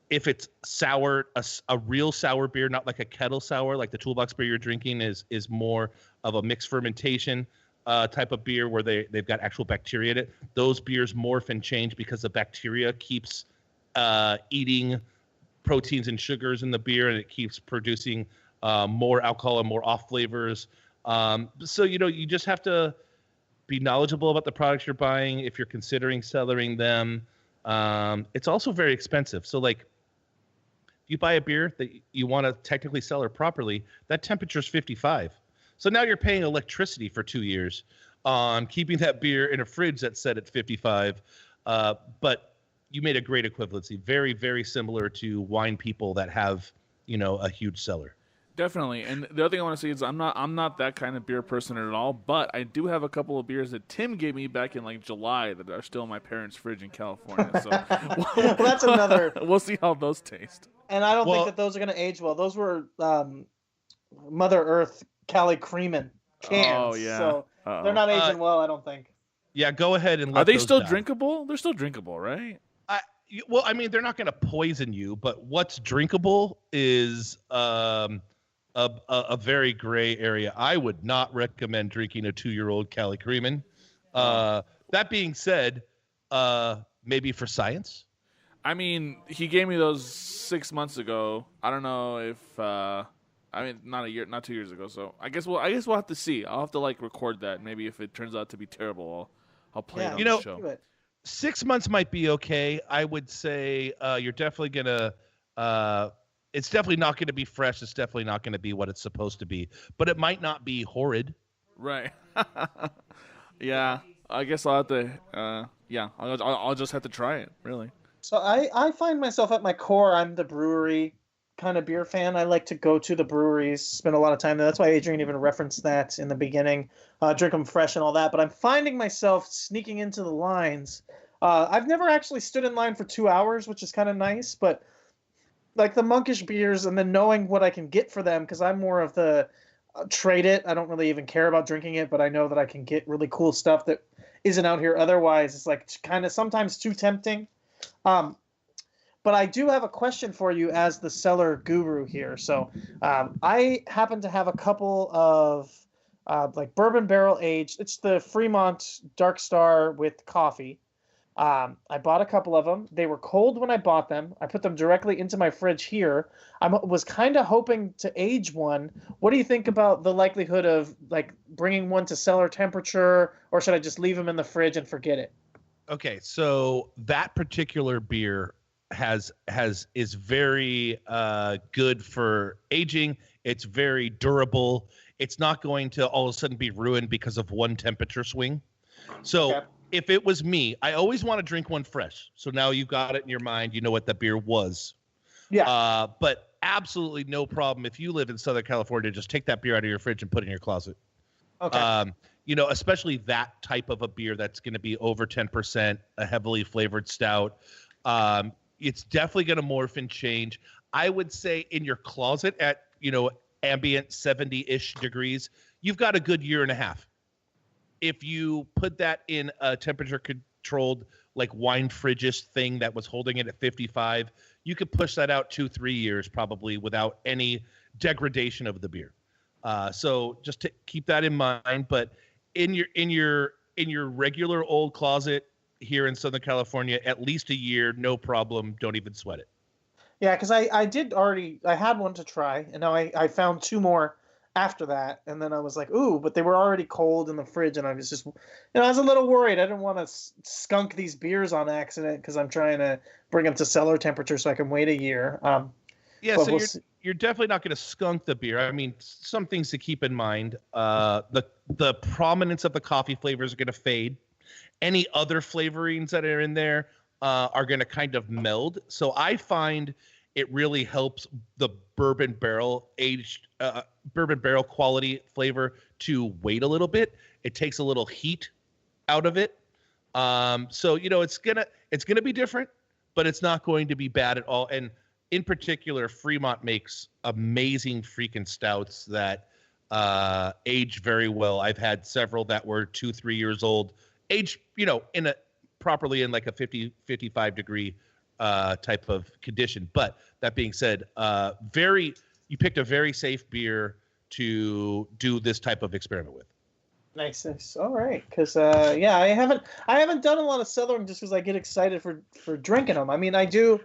If it's sour, a real sour beer, not like a kettle sour, like the toolbox beer you're drinking is more of a mixed fermentation type of beer where they've got actual bacteria in it. Those beers morph and change because the bacteria keeps eating proteins and sugars in the beer, and it keeps producing more alcohol and more off flavors. So, you just have to be knowledgeable about the products you're buying if you're considering cellaring them. It's also very expensive. So, like, you buy a beer that you want to technically cellar properly, that temperature is 55. So now you're paying electricity for 2 years on keeping that beer in a fridge that's set at 55. But you made a great equivalency. Very, very similar to wine people that have, a huge cellar. Definitely. And the other thing I want to say is I'm not that kind of beer person at all, but I do have a couple of beers that Tim gave me back in like July that are still in my parents' fridge in California. So Well, that's another. We'll see how those taste. And I don't think that those are going to age well. Those were Mother Earth Cali Creamin cans. Oh, yeah. So they're not aging well, I don't think. Yeah, go ahead and let Are they those still die. drinkable? They're still drinkable, right? Well, I mean, they're not going to poison you, but what's drinkable is a very gray area. I would not recommend drinking a 2-year-old Cali Creamin. That being said, maybe for science. I mean, he gave me those 6 months ago. I don't know if not 2 years ago. So I guess we'll have to see. I'll have to like record that. Maybe if it turns out to be terrible, I'll play it on the show. 6 months might be okay. I would say you're definitely gonna. It's definitely not going to be fresh. It's definitely not going to be what it's supposed to be. But it might not be horrid. Right. Yeah. I guess I'll have to. Yeah. I'll just have to try it. Really. So I find myself at my core, I'm the brewery kind of beer fan. I like to go to the breweries, spend a lot of time there. That's why Adrian even referenced that in the beginning. Drink them fresh and all that. But I'm finding myself sneaking into the lines. I've never actually stood in line for 2 hours, which is kind of nice. But like the monkish beers and then knowing what I can get for them, because I'm more of the trade it. I don't really even care about drinking it, but I know that I can get really cool stuff that isn't out here otherwise. It's like kind of sometimes too tempting. But I do have a question for you as the cellar guru here. So I happen to have a couple of like bourbon barrel aged. It's the Fremont Dark Star with coffee. I bought a couple of them. They were cold when I bought them. I put them directly into my fridge here. I was kind of hoping to age one. What do you think about the likelihood of like bringing one to cellar temperature, or should I just leave them in the fridge and forget it? Okay, so that particular beer is very good for aging. It's very durable. It's not going to all of a sudden be ruined because of one temperature swing. So if it was me, I always want to drink one fresh. So now you've got it in your mind. You know what that beer was. Yeah. But absolutely no problem. If you live in Southern California, just take that beer out of your fridge and put it in your closet. Okay. Especially that type of a beer that's going to be over 10%, a heavily flavored stout. It's definitely going to morph and change. I would say in your closet at, ambient 70-ish degrees, you've got a good year and a half. If you put that in a temperature-controlled, like wine fridge-ish thing that was holding it at 55, you could push that out 2-3 years probably without any degradation of the beer. So just to keep that in mind. But in your regular old closet here in Southern California, at least a year, no problem. Don't even sweat it. Yeah, because I had one to try, and now I found two more after that, and then I was like, ooh, but they were already cold in the fridge, and I was just, I was a little worried. I didn't want to skunk these beers on accident because I'm trying to bring them to cellar temperature so I can wait a year. Yeah, but so we'll you're definitely not going to skunk the beer. I mean, some things to keep in mind. The prominence of the coffee flavors are going to fade. Any other flavorings that are in there are going to kind of meld. So I find it really helps the bourbon barrel quality flavor to wait a little bit. It takes a little heat out of it. So it's gonna be different, but it's not going to be bad at all. And in particular, Fremont makes amazing freaking stouts that age very well. I've had several that were 2-3 years old, aged properly in like a 50-55 degree type of condition. But that being said, you picked a very safe beer to do this type of experiment with. Nice. All right, because I haven't done a lot of cellaring just because I get excited for drinking them. I mean, I do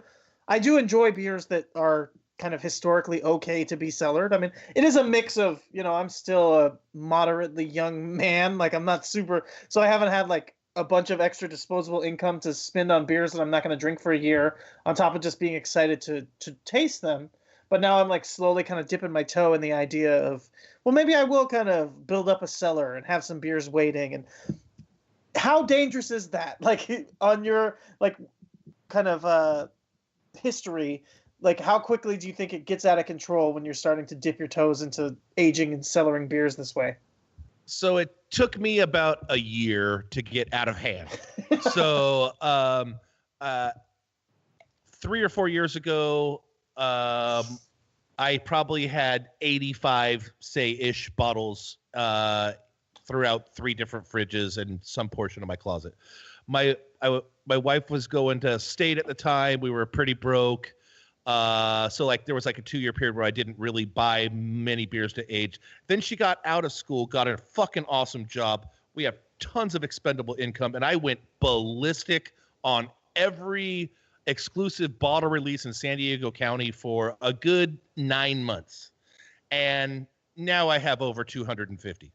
enjoy beers that are kind of historically okay to be cellared. I mean, it is a mix of, I'm still a moderately young man, like I'm not super, so I haven't had like a bunch of extra disposable income to spend on beers that I'm not going to drink for a year, on top of just being excited to taste them. But now I'm like slowly kind of dipping my toe in the idea of, well, maybe I will kind of build up a cellar and have some beers waiting. And how dangerous is that? Like on your like kind of history, like how quickly do you think it gets out of control when you're starting to dip your toes into aging and cellaring beers this way? So it took me about a year to get out of hand. So 3 or 4 years ago, I probably had 85, say-ish bottles throughout 3 different fridges and some portion of my closet. My wife was going to state at the time. We were pretty broke. So like there was like a 2-year period where I didn't really buy many beers to age. Then she got out of school, got a fucking awesome job. We have tons of expendable income, and I went ballistic on every exclusive bottle release in San Diego County for a good 9 months. And now I have over 250.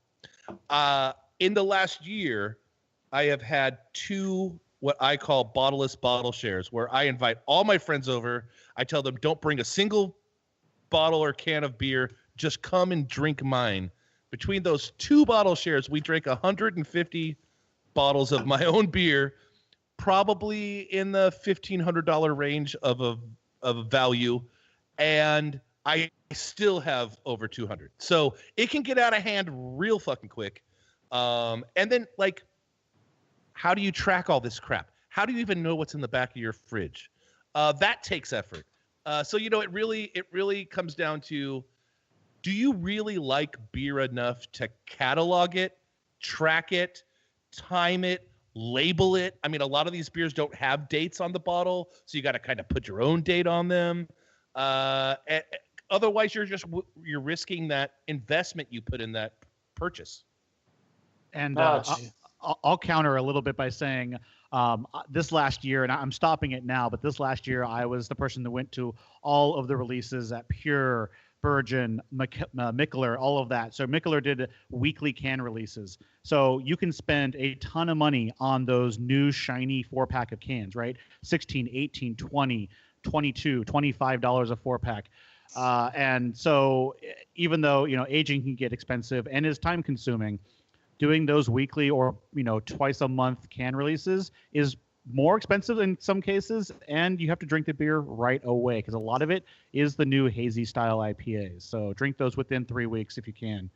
In the last year, I have had 2 what I call bottleless bottle shares, where I invite all my friends over. I tell them, don't bring a single bottle or can of beer. Just come and drink mine. Between those 2 bottle shares, we drank 150 bottles of my own beer, probably in the $1,500 range of value. And I still have over 200. So it can get out of hand real fucking quick. And then like, how do you track all this crap? How do you even know what's in the back of your fridge? That takes effort. So it really comes down to, do you really like beer enough to catalog it, track it, time it, label it? I mean, a lot of these beers don't have dates on the bottle, so you got to kind of put your own date on them. Otherwise, you're risking that investment you put in that purchase. And I'll counter a little bit by saying this last year, and I'm stopping it now, but this last year I was the person that went to all of the releases at Pure, Virgin, Mikkeller, all of that. So Mikkeller did weekly can releases. So you can spend a ton of money on those new shiny 4-pack of cans, right? 16, 18, 20, 22, $25 a 4-pack. And so even though, aging can get expensive and is time consuming, doing those weekly or twice a month can releases is more expensive in some cases, and you have to drink the beer right away because a lot of it is the new hazy style IPAs. So drink those within 3 weeks if you can.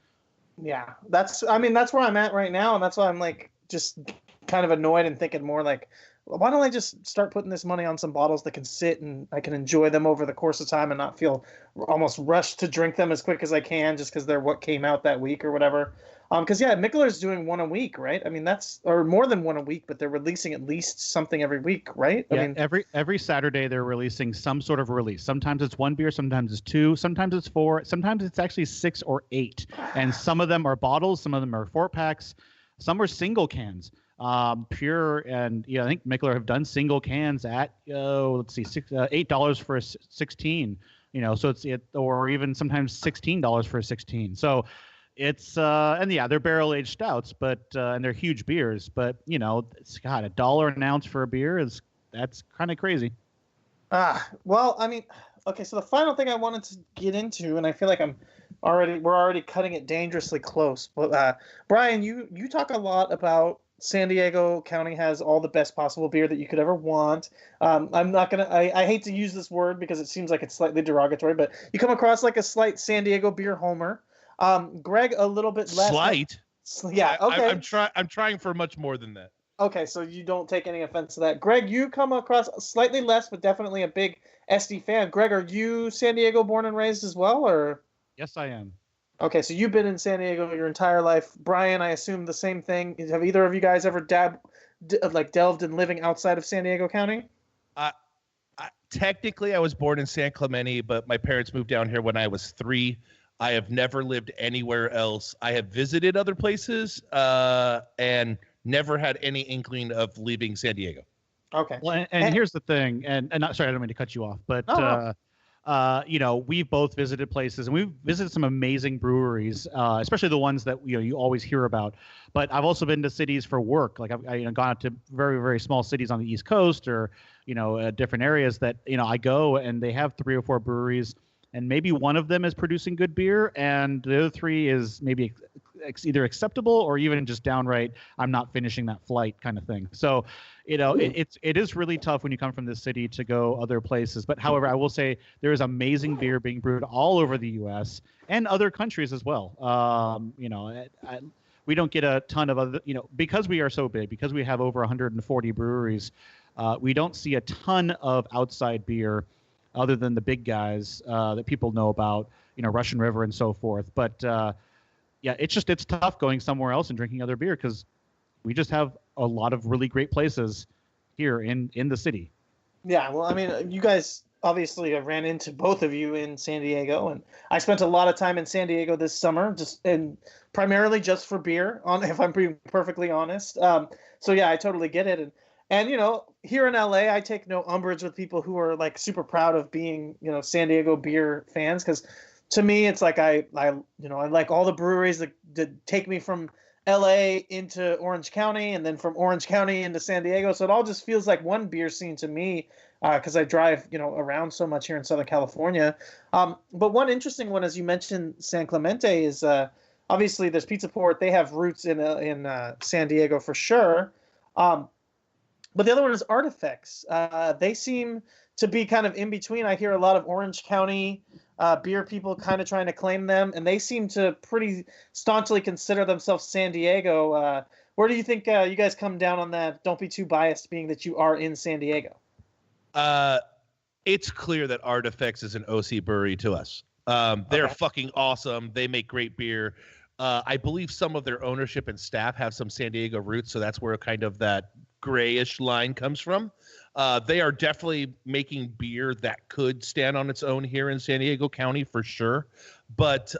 Yeah, that's where I'm at right now, and that's why I'm like just kind of annoyed and thinking more like, why don't I just start putting this money on some bottles that can sit and I can enjoy them over the course of time and not feel almost rushed to drink them as quick as I can just because they're what came out that week or whatever. Because Mikkeller's doing 1 a week, right? I mean, or more than 1 a week, but they're releasing at least something every week, right? Yeah, I mean, every Saturday they're releasing some sort of release. Sometimes it's 1 beer, sometimes it's 2, sometimes it's 4, sometimes it's actually 6 or 8. And some of them are bottles, some of them are 4-packs, some are single cans. Pure and I think Mikkeller have done single cans at $8 for a 16. So or even sometimes $16 for a 16. So it's and yeah, they're barrel aged stouts, but and they're huge beers, but it's got $1 an ounce for a beer that's kind of crazy. Well, I mean, okay, so the final thing I wanted to get into, and I feel like we're already cutting it dangerously close, but Brian, you talk a lot about San Diego County has all the best possible beer that you could ever want. I'm not gonna. I hate to use this word because it seems like it's slightly derogatory, but you come across like a slight San Diego beer homer. Greg, a little bit less. Slight. Yeah. Okay. I'm trying for much more than that. Okay, so you don't take any offense to that. Greg, you come across slightly less, but definitely a big SD fan. Greg, are you San Diego born and raised as well, or? Yes, I am. Okay, so you've been in San Diego your entire life. Brian, I assume the same thing. Have either of you guys ever delved in living outside of San Diego County? Technically, I was born in San Clemente, but my parents moved down here when I was 3. I have never lived anywhere else. I have visited other places and never had any inkling of leaving San Diego. Okay. Well, and here's the thing, and sorry, I don't mean to cut you off, but we've both visited places, and we've visited some amazing breweries, especially the ones that you always hear about. But I've also been to cities for work. Like I've gone out to very, very small cities on the East Coast, or different areas that I go, and they have 3 or 4 breweries, and maybe one of them is producing good beer, and the other 3 is maybe either acceptable or even just downright I'm not finishing that flight kind of thing. So it is really tough when you come from this city to go other places. But however, I will say there is amazing beer being brewed all over the U.S. and other countries as well. We don't get a ton of other, because we are so big, because we have over 140 breweries, we don't see a ton of outside beer other than the big guys that people know about, Russian River and so forth. But yeah, it's tough going somewhere else and drinking other beer because we just have a lot of really great places here in the city. Yeah, well, I mean, you guys obviously ran into both of you in San Diego, and I spent a lot of time in San Diego this summer, primarily just for beer, if I'm being perfectly honest. So yeah, I totally get it. And here in LA, I take no umbrage with people who are like super proud of being, San Diego beer fans, because to me, it's like I like all the breweries that take me from LA into Orange County and then from Orange County into San Diego. So it all just feels like one beer scene to me because I drive, around so much here in Southern California. But one interesting one, as you mentioned, San Clemente is obviously there's Pizza Port. They have roots in San Diego for sure. But the other one is Artifacts. They seem to be kind of in between. I hear a lot of Orange County beer people kind of trying to claim them, and they seem to pretty staunchly consider themselves San Diego. Where do you think you guys come down on that? Don't be too biased, being that you are in San Diego. It's clear that Artifacts is an OC brewery to us. They're fucking awesome. They make great beer. I believe some of their ownership and staff have some San Diego roots, so that's where kind of that grayish line comes from. They are definitely making beer that could stand on its own here in San Diego County for sure. But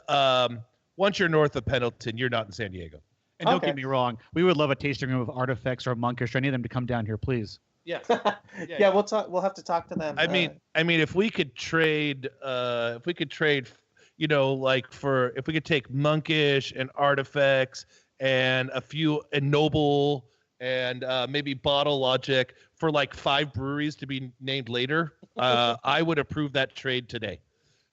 once you're north of Pendleton, you're not in San Diego. And don't get me wrong, we would love a tasting room of Artifacts or Monkish or any of them to come down here, please. Yeah. Yeah, we'll talk. We'll have to talk to them. I mean, if we could trade, if we could take Monkish and Artifacts and a few and Noble and maybe Bottle Logic for like 5 breweries to be named later, I would approve that trade today.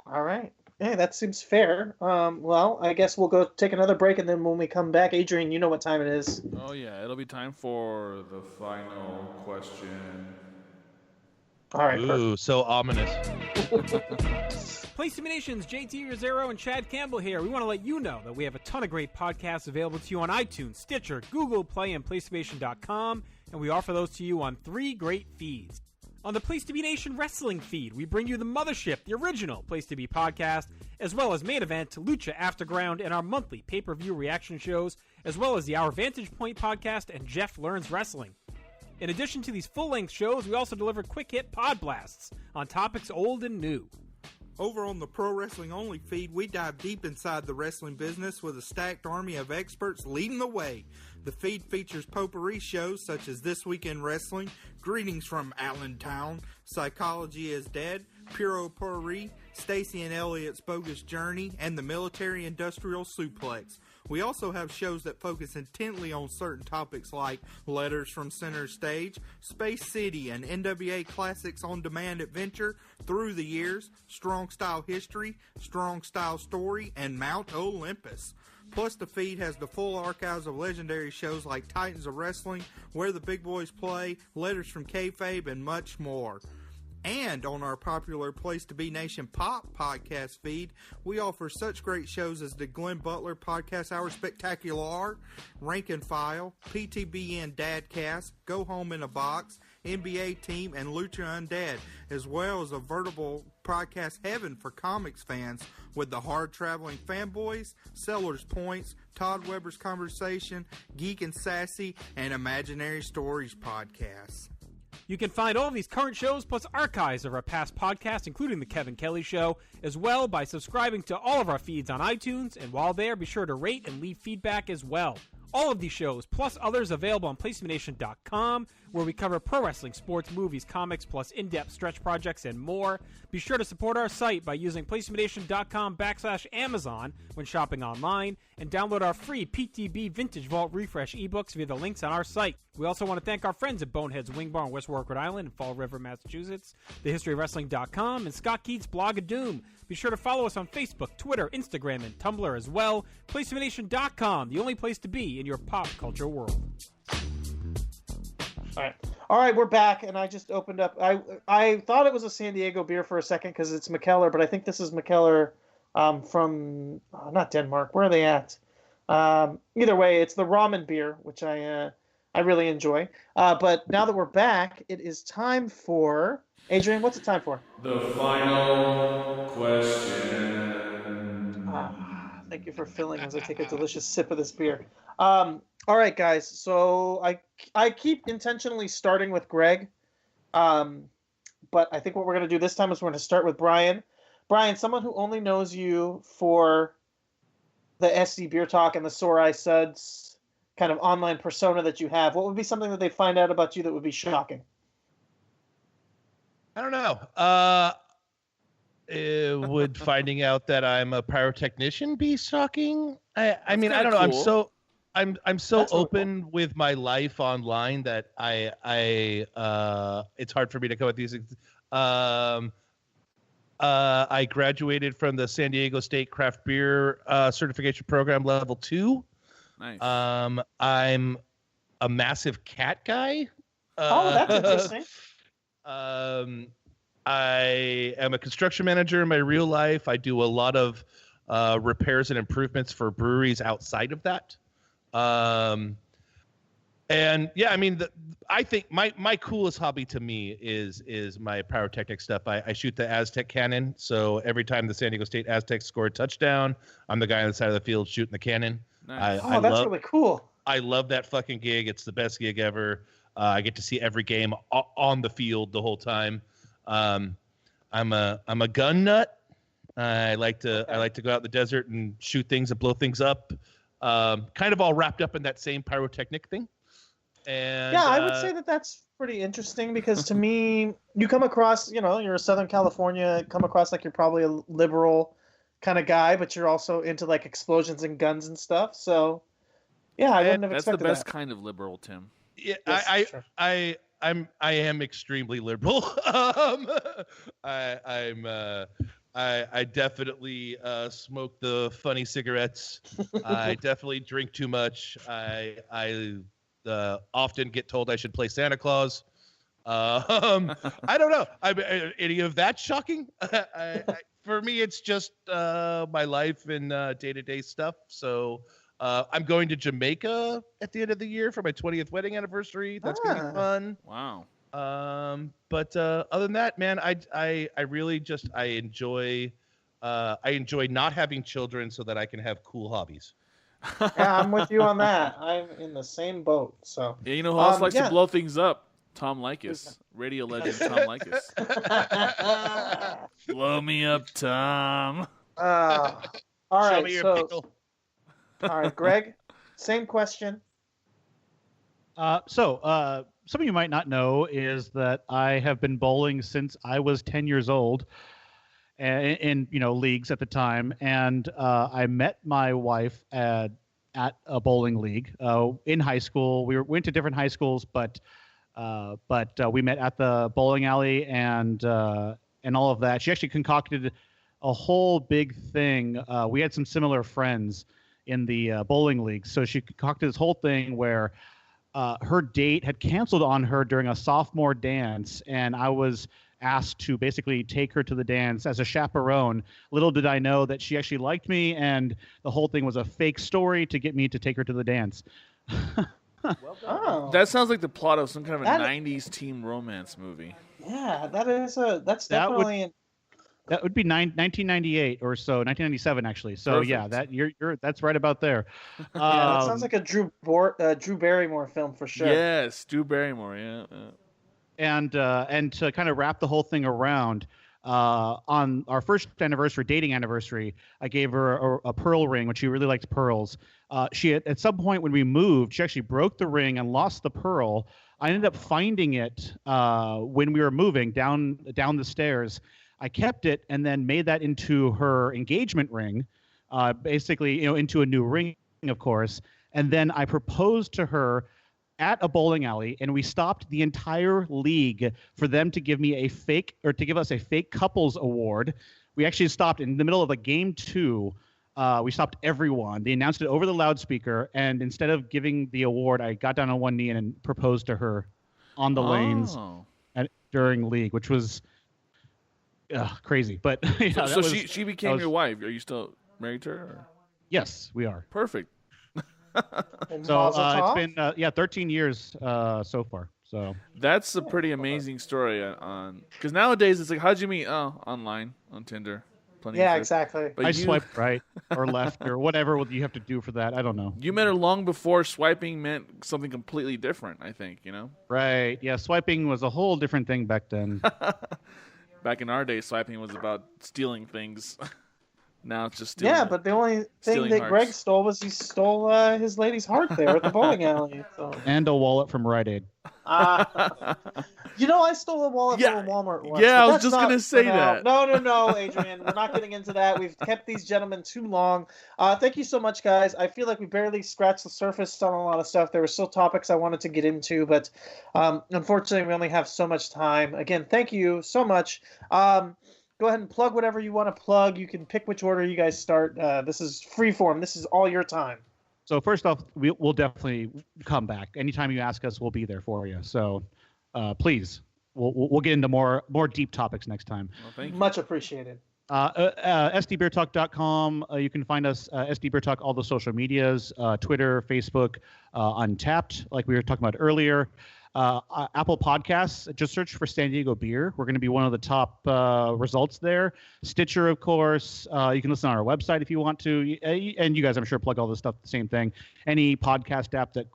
All right. Hey, that seems fair. Well, I guess we'll go take another break, and then when we come back, Adrian, you know what time it is. Oh, yeah. It'll be time for the final question. All right. Ooh, so ominous. Place to Be Nation's JT Rosero and Chad Campbell here. We want to let you know that we have a ton of great podcasts available to you on iTunes, Stitcher, Google Play, and PlayStation.com, and we offer those to you on 3 great feeds. On the Place to Be Nation Wrestling feed, we bring you the Mothership, the original Place to Be podcast, as well as Main Event, Lucha Afterground, and our monthly pay-per-view reaction shows, as well as the Our Vantage Point podcast and Jeff Learns Wrestling. In addition to these full-length shows, we also deliver quick-hit pod blasts on topics old and new. Over on the Pro Wrestling Only feed, we dive deep inside the wrestling business with a stacked army of experts leading the way. The feed features potpourri shows such as This Week in Wrestling, Greetings from Allentown, Psychology is Dead, Puro Pourri, Stacy and Elliot's Bogus Journey, and the Military Industrial Suplex. We also have shows that focus intently on certain topics like Letters from Center Stage, Space City, and NWA Classics on Demand Adventure, Through the Years, Strong Style History, Strong Style Story, and Mount Olympus. Plus, the feed has the full archives of legendary shows like Titans of Wrestling, Where the Big Boys Play, Letters from Kayfabe, and much more. And on our popular Place to Be Nation Pop podcast feed, we offer such great shows as the Glenn Butler Podcast Hour Spectacular, Rank and File, PTBN Dadcast, Go Home in a Box, NBA Team, and Lucha Undead, as well as a veritable podcast heaven for comics fans with the Hard Traveling Fanboys, Sellers Points, Todd Weber's Conversation, Geek and Sassy, and Imaginary Stories podcasts. You can find all of these current shows plus archives of our past podcasts, including The Kevin Kelly Show, as well by subscribing to all of our feeds on iTunes, and while there, be sure to rate and leave feedback as well. All of these shows, plus others, available on PlaceToBeNation.com, where we cover pro wrestling, sports, movies, comics, plus in-depth stretch projects and more. Be sure to support our site by using PlaceToBeNation.com/Amazon when shopping online, and download our free PTB Vintage Vault Refresh ebooks via the links on our site. We also want to thank our friends at Bonehead's Wing Bar in West Warwick, Rhode Island, and Fall River, Massachusetts, TheHistoryOfWrestling.com, and Scott Keats' blog of Doom. Be sure to follow us on Facebook, Twitter, Instagram, and Tumblr as well. PlaceToBeNation.com, the only place to be in your pop culture world. All right, we're back, and I just opened up. I thought it was a San Diego beer for a second because it's Mikkeller, but I think this is Mikkeller from not Denmark. Where are they at? Either way, it's the ramen beer, which I really enjoy. But now that we're back, it is time for Adrian. What's it time for? The final question. Thank you for filling as I take a delicious sip of this beer. All right, guys. So I keep intentionally starting with Greg, but I think what we're going to do this time is we're going to start with Brian. Brian, someone who only knows you for the SD Beer Talk and the Sore Eye Suds kind of online persona that you have, what would be something that they find out about you that would be shocking? I don't know. Would finding out that I'm a pyrotechnician be shocking? I mean, I don't know. Cool. I'm so open with my life online that it's hard for me to come with these. I graduated from the San Diego State Craft Beer Certification Program Level 2. Nice. I'm a massive cat guy. That's interesting. I am a construction manager in my real life. I do a lot of repairs and improvements for breweries outside of that. And yeah, I mean, I think my coolest hobby to me is my pyrotechnic stuff. I shoot the Aztec cannon. So every time the San Diego State Aztecs score a touchdown, I'm the guy on the side of the field shooting the cannon. Nice. That's really cool. I love that fucking gig. It's the best gig ever. I get to see every game on the field the whole time. I'm a gun nut. I like to go out in the desert and shoot things and blow things up. Kind of all wrapped up in that same pyrotechnic thing. And yeah, I would say that's pretty interesting because to me, you come across, you're a Southern California, come across like you're probably a liberal kind of guy, but you're also into like explosions and guns and stuff. So yeah, I wouldn't have expected that. That's the best kind of liberal, Tim. Yeah, Yes, sure. I am extremely liberal. I definitely smoke the funny cigarettes. I definitely drink too much. I often get told I should play Santa Claus. I don't know. Any of that shocking? For me, it's just my life and day-to-day stuff. So I'm going to Jamaica at the end of the year for my 20th wedding anniversary. That's going to be fun. Wow. But other than that, man, I really just enjoy not having children so that I can have cool hobbies. Yeah, I'm with you on that. I'm in the same boat. So Yeah, you know who else likes to blow things up? Tom Likas, radio legend Tom Likas. Blow me up, Tom. All Show right, me your so pickle. all right, Greg, same question. Some of you might not know is that I have been bowling since I was 10 years old, in leagues at the time, and I met my wife at a bowling league in high school. Went to different high schools, but we met at the bowling alley and all of that. She actually concocted a whole big thing. We had some similar friends in the bowling league, so she concocted this whole thing where her date had canceled on her during a sophomore dance, and I was asked to basically take her to the dance as a chaperone. Little did I know that she actually liked me, and the whole thing was a fake story to get me to take her to the dance. Oh, That sounds like the plot of some kind of a That- 90s teen romance movie. yeah, that's That would- definitely. That would be 1998 or so, 1997 actually. So yeah, Perfect. that you're that's right about there. Yeah, that sounds like a Drew Barrymore film for sure. Yes, Drew Barrymore. Yeah. And to kind of wrap the whole thing around, on our first dating anniversary, I gave her a pearl ring, which she really liked pearls. She at some point when we moved, she actually broke the ring and lost the pearl. I ended up finding it when we were moving down the stairs. I kept it and then made that into her engagement ring, basically, into a new ring, of course. And then I proposed to her at a bowling alley, and we stopped the entire league for them to give us a fake couples award. We actually stopped in the middle of a game 2. We stopped everyone. They announced it over the loudspeaker, and instead of giving the award, I got down on one knee and proposed to her on the lanes during league, which was crazy. But yeah, So she became your wife. Are you still married to her? Or? Yes, we are. Perfect. So it's been 13 years so far. So that's a pretty amazing story on because nowadays it's like, how'd you meet? Oh, online on Tinder. Plenty Yeah, of exactly. But I swiped right or left or whatever you have to do for that. I don't know. You met her long before swiping meant something completely different, I think, Right. Yeah, swiping was a whole different thing back then. Back in our day, swiping was about stealing things. Now it's just stealing. Yeah, but the only thing that Greg stole was he stole his lady's heart there at the bowling alley. So. And a wallet from Rite Aid. I stole a wallet from Walmart once. Yeah, I was just going to say that. No, Adrian. We're not getting into that. We've kept these gentlemen too long. Thank you so much, guys. I feel like we barely scratched the surface on a lot of stuff. There were still topics I wanted to get into, but unfortunately, we only have so much time. Again, thank you so much. Go ahead and plug whatever you want to plug. You can pick which order you guys start. This is free form. This is all your time. So first off, we'll definitely come back. Anytime you ask us, we'll be there for you. So please, we'll get into more deep topics next time. Well, thank you. Much appreciated. SDBeerTalk.com. You can find us, SDBeerTalk, all the social medias, Twitter, Facebook, Untapped, like we were talking about earlier. Apple Podcasts, just search for San Diego Beer. We're going to be one of the top results there. Stitcher, of course. You can listen on our website if you want to. And you guys, I'm sure, plug all this stuff, the same thing. Any podcast app that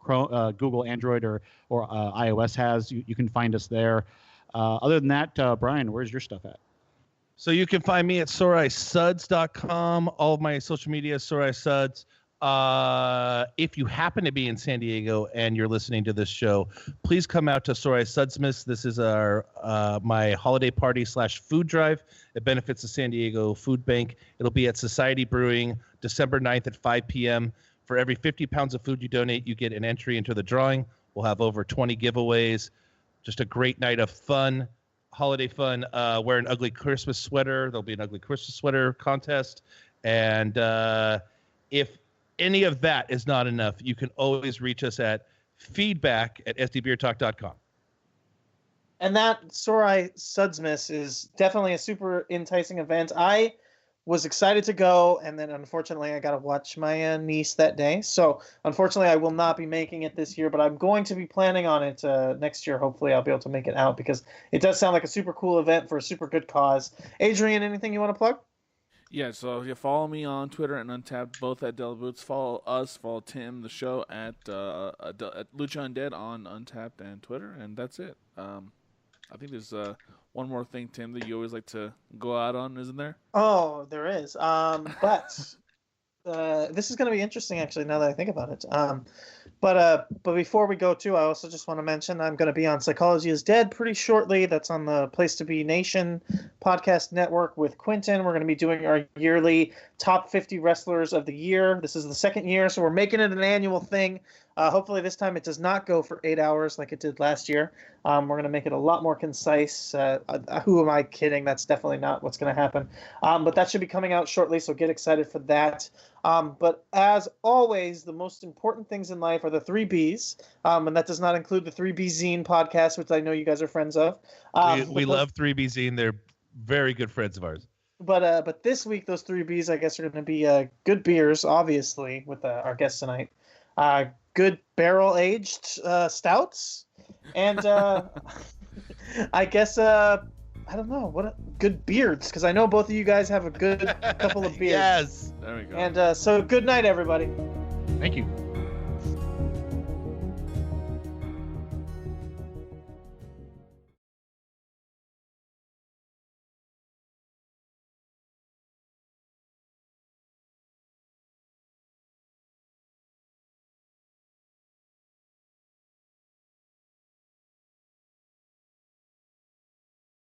Google, Android, or iOS has, you can find us there. Other than that, Brian, where's your stuff at? So you can find me at sorisuds.com. All of my social media, sorisuds. If you happen to be in San Diego and you're listening to this show, please come out to Sorai Sudsmiths. This is my holiday party / food drive. It benefits the San Diego Food Bank. It'll be at Society Brewing December 9th at 5 p.m. For every 50 pounds of food you donate, you get an entry into the drawing. We'll have over 20 giveaways. Just a great night of fun, holiday fun. Wear an ugly Christmas sweater. There'll be an ugly Christmas sweater contest. And if any of that is not enough, you can always reach us at feedback@sdbeertalk.com. And that Sorai Sudsmiths is definitely a super enticing event. I was excited to go, and then unfortunately I got to watch my niece that day. So unfortunately I will not be making it this year, but I'm going to be planning on it next year. Hopefully I'll be able to make it out because it does sound like a super cool event for a super good cause. Adrian, anything you want to plug? Yeah, so you follow me on Twitter and Untapped, both at Del Boots. Follow us, follow Tim, the show, at Lucha Undead on Untapped and Twitter, and that's it. I think there's one more thing, Tim, that you always like to go out on, isn't there? Oh, there is. But this is going to be interesting, actually, now that I think about it. But before we go to, I also just want to mention I'm going to be on Psychology is Dead pretty shortly. That's on the Place to Be Nation podcast network with Quentin. We're going to be doing our yearly top 50 wrestlers of the year. This is the second year, so we're making it an annual thing. Hopefully this time it does not go for 8 hours like it did last year. We're going to make it a lot more concise. Who am I kidding? That's definitely not what's going to happen. But that should be coming out shortly, so get excited for that. But as always, the most important things in life are the 3 Bs, and that does not include the 3B Zine podcast, which I know you guys are friends of. We love 3B Zine. They're very good friends of ours. But this week, those 3 Bs, I guess, are going to be good beers, obviously, with our guest tonight. Good barrel-aged stouts, and I guess I don't know good beards, because I know both of you guys have a good couple of beards. Yes, there we go. And so good night, everybody. Thank you.